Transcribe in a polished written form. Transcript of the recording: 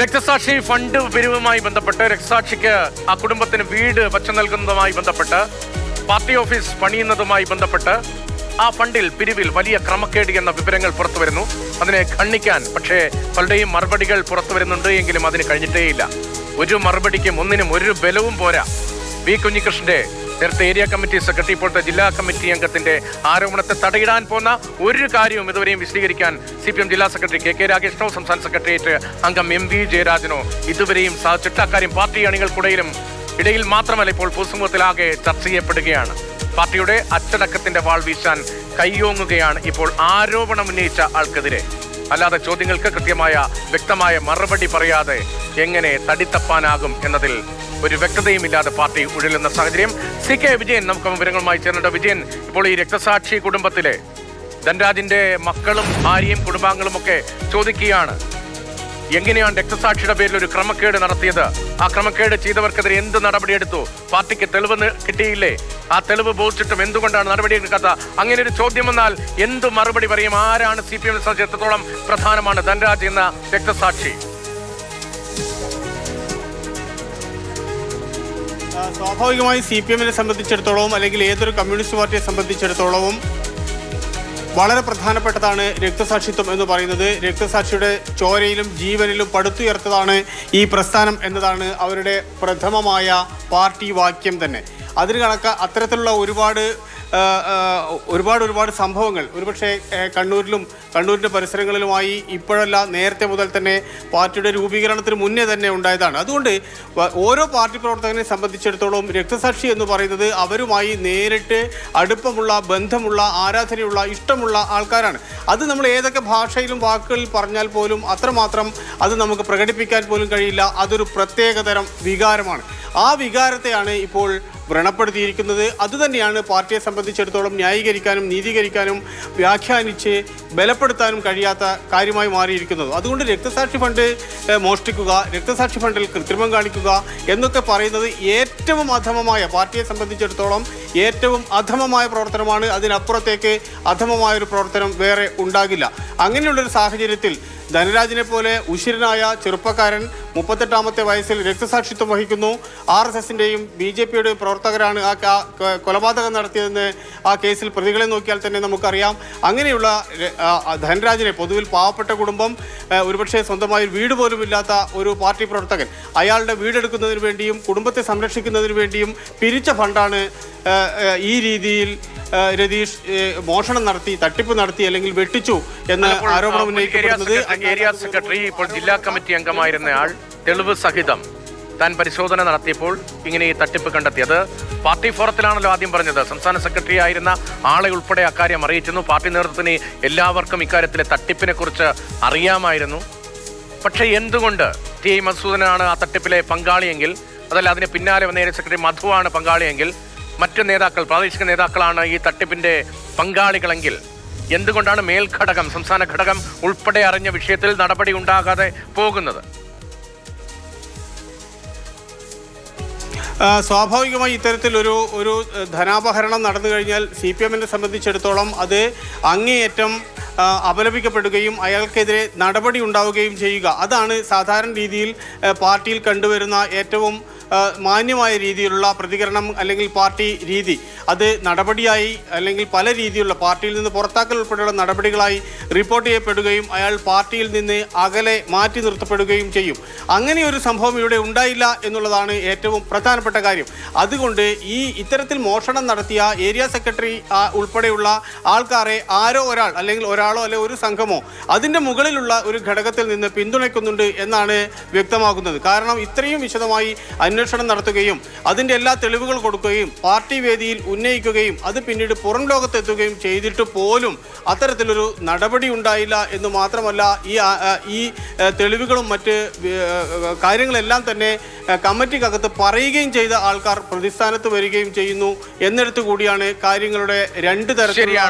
രക്തസാക്ഷി ഫണ്ട് പിരിവുമായി ബന്ധപ്പെട്ട് രക്തസാക്ഷിക്ക് ആ കുടുംബത്തിന് വീട് വച്ചു നൽകുന്നതുമായി ബന്ധപ്പെട്ട് പാർട്ടി ഓഫീസ് പണിയുന്നതുമായി ബന്ധപ്പെട്ട് ആ ഫണ്ടിൽ പിരിവിൽ വലിയ ക്രമക്കേട് എന്ന വിവരങ്ങൾ പുറത്തുവരുന്നു. അതിനെ ഖണ്ഡിക്കാൻ പക്ഷേ പലരുടെയും മറുപടികൾ പുറത്തു വരുന്നുണ്ട് എങ്കിലും അതിന് കഴിഞ്ഞിട്ടേയില്ല. ഒരു മറുപടിക്കും ഒന്നിനും ഒരു ബലവും പോരാ. വി കുഞ്ഞികൃഷ്ണന്റെ നേരത്തെ ഏരിയ കമ്മിറ്റി സെക്രട്ടറി ഇപ്പോഴത്തെ ജില്ലാ കമ്മിറ്റി അംഗത്തിന്റെ ആരോപണത്തെ തടയിടാൻ പോകുന്ന ഒരു കാര്യവും ഇതുവരെയും വിശദീകരിക്കാൻ CPM ജില്ലാ സെക്രട്ടറി KK രാഗേഷിനോ സംസ്ഥാന സെക്രട്ടേറിയറ്റ് അംഗം MV ജയരാജനോ ഇതുവരെയും സാധിച്ചിട്ട് അക്കാര്യം പാർട്ടി അണികൾക്കിടയിലും ഇടയിൽ മാത്രമല്ല ഇപ്പോൾ പൊതുസമൂഹത്തിലാകെ ചർച്ച ചെയ്യപ്പെടുകയാണ്. പാർട്ടിയുടെ അച്ചടക്കത്തിന്റെ വാൾ വീശാൻ കൈയോങ്ങുകയാണ് ഇപ്പോൾ ആരോപണം ഉന്നയിച്ച ആൾക്കെതിരെ. അല്ലാതെ ചോദ്യങ്ങൾക്ക് കൃത്യമായ വ്യക്തമായ മറുപടി പറയാതെ എങ്ങനെ തടിത്തപ്പാനാകും എന്നതിൽ ഒരു വ്യക്തതയുമില്ലാതെ പാർട്ടി ഉഴലുന്ന സാഹചര്യം. CK വിജയൻ നമുക്ക് വിവരങ്ങളുമായി ചേർന്നിട്ട്. വിജയൻ, ഇപ്പോൾ ഈ രക്തസാക്ഷി കുടുംബത്തിലെ ധനരാജിന്റെ മക്കളും ഭാര്യയും കുടുംബാംഗങ്ങളും ഒക്കെ ചോദിക്കുകയാണ്, എങ്ങനെയാണ് രക്തസാക്ഷിയുടെ പേരിൽ ഒരു ക്രമക്കേട് നടത്തിയത്? ആ ക്രമക്കേട് ചെയ്തവർക്കെതിരെ എന്ത് നടപടിയെടുത്തു? പാർട്ടിക്ക് തെളിവ് കിട്ടിയില്ലേ? ആ തെളിവ് ബോധിച്ചിട്ടും എന്തുകൊണ്ടാണ് നടപടിയെടുക്കാത്ത? അങ്ങനെ ഒരു ചോദ്യം വന്നാൽ എന്ത് മറുപടി പറയും? ആരാണ് CPM എത്രത്തോളം പ്രധാനമാണ് ധനരാജ് എന്ന രക്തസാക്ഷി? സ്വാഭാവികമായി CPM-നെ സംബന്ധിച്ചിടത്തോളം അല്ലെങ്കിൽ ഏതൊരു കമ്മ്യൂണിസ്റ്റ് പാർട്ടിയെ സംബന്ധിച്ചിടത്തോളവും വളരെ പ്രധാനപ്പെട്ടതാണ് രക്തസാക്ഷിത്വം എന്ന് പറയുന്നത്. രക്തസാക്ഷിയുടെ ചോരയിലും ജീവനിലും പടുത്തുയർത്തതാണ് ഈ പ്രസ്ഥാനം എന്നതാണ് അവരുടെ പ്രഥമമായ പാർട്ടി വാക്യം തന്നെ. അതിന് അത്തരത്തിലുള്ള ഒരുപാട് സംഭവങ്ങൾ ഒരുപക്ഷെ കണ്ണൂരിൻ്റെ പരിസരങ്ങളിലുമായി ഇപ്പോഴല്ല നേരത്തെ മുതൽ തന്നെ പാർട്ടിയുടെ രൂപീകരണത്തിന് മുന്നേ തന്നെ ഉണ്ടായതാണ്. അതുകൊണ്ട് ഓരോ പാർട്ടി പ്രവർത്തകനെ സംബന്ധിച്ചിടത്തോളം രക്തസാക്ഷി എന്ന് പറയുന്നത് അവരുമായി നേരിട്ട് അടുപ്പമുള്ള, ബന്ധമുള്ള, ആരാധനയുള്ള, ഇഷ്ടമുള്ള ആൾക്കാരാണ്. അത് നമ്മൾ ഏതൊക്കെ ഭാഷയിലും വാക്കുകളിൽ പറഞ്ഞാൽ പോലും അത്രമാത്രം അത് നമുക്ക് പ്രകടിപ്പിക്കാൻ പോലും കഴിയില്ല. അതൊരു പ്രത്യേകതരം വികാരമാണ്. ആ വികാരത്തെയാണ് ഇപ്പോൾ വ്രണപ്പെടുത്തിയിരിക്കുന്നത്. അതുതന്നെയാണ് പാർട്ടിയെ സംബന്ധിച്ചിടത്തോളം ന്യായീകരിക്കാനും നീതീകരിക്കാനും വ്യാഖ്യാനിച്ച് ബലപ്പെടുത്താനും കഴിയാത്ത കാര്യമായി മാറിയിരിക്കുന്നത്. അതുകൊണ്ട് രക്തസാക്ഷി ഫണ്ട് മോഷ്ടിക്കുക, രക്തസാക്ഷി ഫണ്ടിൽ കൃത്രിമം കാണിക്കുക എന്നൊക്കെ പറയുന്നത് ഏറ്റവും അധമമായ, പാർട്ടിയെ സംബന്ധിച്ചിടത്തോളം ഏറ്റവും അധമമായ പ്രവർത്തനമാണ്. അതിനപ്പുറത്തേക്ക് അധമമായൊരു പ്രവർത്തനം വേറെ ഉണ്ടാകില്ല. അങ്ങനെയുള്ളൊരു സാഹചര്യത്തിൽ ധനരാജിനെ പോലെ ഉശിരനായ ചെറുപ്പക്കാരൻ 38-ാമത്തെ വയസ്സിൽ രക്തസാക്ഷിത്വം വഹിക്കുന്നു. RSS-ൻ്റെയും BJP-യുടെയും പ്രവർത്തകരാണ് ആ കൊലപാതകം നടത്തിയതെന്ന് ആ കേസിൽ പ്രതികളെ നോക്കിയാൽ തന്നെ നമുക്കറിയാം. അങ്ങനെയുള്ള ധനരാജിനെ, പൊതുവിൽ പാവപ്പെട്ട കുടുംബം, ഒരുപക്ഷെ സ്വന്തമായി വീട് പോലും ഇല്ലാത്ത ഒരു പാർട്ടി പ്രവർത്തകൻ, അയാളുടെ വീടെടുക്കുന്നതിന് വേണ്ടിയും കുടുംബത്തെ സംരക്ഷിക്കുന്നതിന് വേണ്ടിയും പിരിച്ച ഫണ്ടാണ് ഈ രീതിയിൽ രതീഷ് മോഷണം നടത്തി, തട്ടിപ്പ് നടത്തി അല്ലെങ്കിൽ വെട്ടിച്ചു എന്ന് ആരോപണം ഉന്നയിക്കപ്പെടുന്നത്. ഏരിയ സെക്രട്ടറി ഇപ്പോൾ ജില്ലാ കമ്മിറ്റി അംഗമായിരുന്നയാൾ തെളിവ് സഹിതം താൻ പരിശോധന നടത്തിയപ്പോൾ ഇങ്ങനെ ഈ തട്ടിപ്പ് കണ്ടെത്തിയത് പാർട്ടി ഫോറത്തിലാണല്ലോ ആദ്യം പറഞ്ഞത്. സംസ്ഥാന സെക്രട്ടറി ആയിരുന്ന ആളെ ഉൾപ്പെടെ അക്കാര്യം അറിയിച്ചിരുന്നു. പാർട്ടി നേതൃത്വത്തിന് എല്ലാവർക്കും ഇക്കാര്യത്തിലെ തട്ടിപ്പിനെ കുറിച്ച് അറിയാമായിരുന്നു. പക്ഷേ എന്തുകൊണ്ട് TI മധുസൂദനാണ് ആ തട്ടിപ്പിലെ പങ്കാളിയെങ്കിൽ, അതല്ല അതിന് പിന്നാലെ വന്ന ഏരിയ സെക്രട്ടറി മധുവാണ് പങ്കാളിയെങ്കിൽ, മറ്റ് നേതാക്കൾ, പ്രാദേശിക നേതാക്കളാണ് ഈ തട്ടിപ്പിന്റെ പങ്കാളികളെങ്കിൽ എന്തുകൊണ്ടാണ് മേൽഘടകം, സംസ്ഥാന ഘടകം ഉൾപ്പെടെ അറിഞ്ഞ വിഷയത്തിൽ നടപടി ഉണ്ടാകാതെ പോകുന്നത്? സ്വാഭാവികമായി ഇത്തരത്തിൽ ഒരു ധനാപഹരണം നടന്നു കഴിഞ്ഞാൽ CPM-നെ സംബന്ധിച്ചിടത്തോളം അത് അങ്ങേയറ്റം അപലപിക്കപ്പെടുകയും അയാൾക്കെതിരെ നടപടി ഉണ്ടാവുകയും ചെയ്യുക, അതാണ് സാധാരണ രീതിയിൽ പാർട്ടിയിൽ കണ്ടുവരുന്ന ഏറ്റവും മാന്യമായ രീതിയിലുള്ള പ്രതികരണം അല്ലെങ്കിൽ പാർട്ടി രീതി. അത് നടപടിയായി അല്ലെങ്കിൽ പല രീതിയിലുള്ള പാർട്ടിയിൽ നിന്ന് പുറത്താക്കൽ ഉൾപ്പെടെയുള്ള നടപടികളായി റിപ്പോർട്ട് ചെയ്യപ്പെടുകയും അയാൾ പാർട്ടിയിൽ നിന്ന് അകലെ മാറ്റി നിർത്തപ്പെടുകയും ചെയ്യും. അങ്ങനെയൊരു സംഭവം ഇവിടെ ഉണ്ടായില്ല എന്നുള്ളതാണ് ഏറ്റവും പ്രധാനപ്പെട്ട കാര്യം. അതുകൊണ്ട് ഇത്തരത്തിൽ മോഷണം നടത്തിയ ഏരിയ സെക്രട്ടറി ഉൾപ്പെടെയുള്ള ആൾക്കാരെ ആരോ ഒരാൾ, അല്ലെങ്കിൽ ഒരാളോ അല്ലെങ്കിൽ ഒരു സംഘമോ അതിൻ്റെ മുകളിലുള്ള ഒരു ഘടകത്തിൽ നിന്ന് പിന്തുണയ്ക്കുന്നുണ്ട് എന്നാണ് വ്യക്തമാകുന്നത്. കാരണം ഇത്രയും വിശദമായി അന്വേഷണം നടത്തുകയും അതിൻ്റെ എല്ലാ തെളിവുകൾ കൊടുക്കുകയും പാർട്ടി വേദിയിൽ ഉന്നയിക്കുകയും അത് പിന്നീട് പുറം ലോകത്തെത്തുകയും ചെയ്തിട്ട് പോലും അത്തരത്തിലൊരു നടപടി ഉണ്ടായില്ല എന്ന് മാത്രമല്ല, ഈ തെളിവുകളും മറ്റ് കാര്യങ്ങളെല്ലാം തന്നെ കമ്മിറ്റിക്കകത്ത് പറയുകയും ചെയ്ത ആൾക്കാർ പ്രതിസ്ഥാനത്ത് വരികയും ചെയ്യുന്നു എന്നിടത്ത് കൂടിയാണ് കാര്യങ്ങളുടെ രണ്ട് തരത്തിലുള്ള